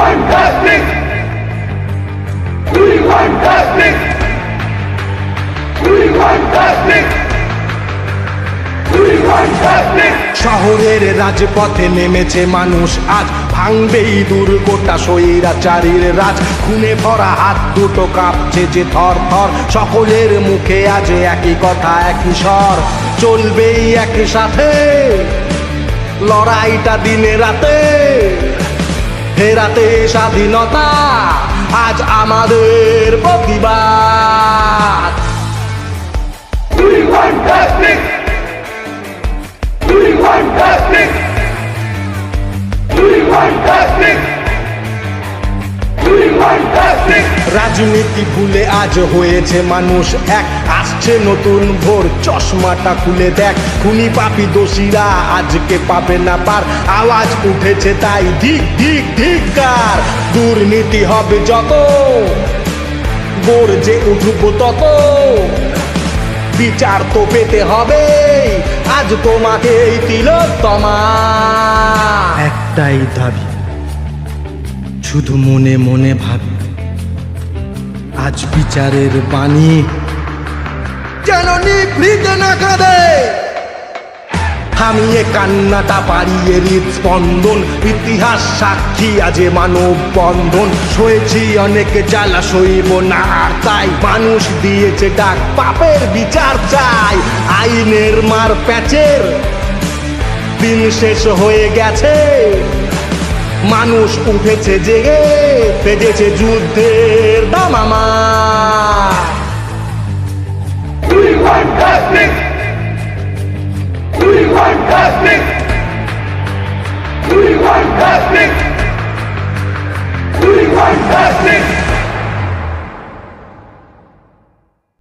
want justice. We want justice. We want justice. We want justice. শহরের রাজপথে নেমেছে মানুষ আজ, ভাঙবেই দুর্গটা স্বৈরাচারীর রাজ। খুনে ভরা হাত দুটো কাঁপছে যে থর থর, সকলের মুখে আজ একই কথা একই স্বর। চলবেই একসাথে লড়াইটা দিনে রাতে, ফেরাতে স্বাধীনতা আজ আমাদের প্রতিবাদ। We want justice. We want justice. We want justice. We want justice. রাজনীতি ভুলে আজ হয়েছে মানুষ এক, আসছে নতুন ভোর, চশমাটা খুলে দেখ। খুনি পাপী দোষীরা আজকে পাবে না পার, আওয়াজ উঠেছে তাই ধিক ধিক ধিক্কার। দুর্নীতি হবে যত, গর্জে উঠব তত, বিচার তো পেতে হবে আজ তোমাকে এই তিলোত্তমা। একটাই দাবি, শুধু মনে মনে ভাবি, আজ বিচারের বাণী যেন নিভৃতে না কাঁদে। থামিয়ে কান্নাটা পারিয়ে হৃদস্পন্দন, ইতিহাস সাক্ষী আজে মানব বন্ধন। সয়েছি অনেক জ্বালা, সইব না আর তাই মানুষ দিয়েছে ডাক, পাপের বিচার চাই। আইনের মার প্যাচের দিন শেষ হয়ে গেছে, মানুষ উঠেছে জেগে, বেজেছে যুদ্ধের দামামা। We want justice. We want justice.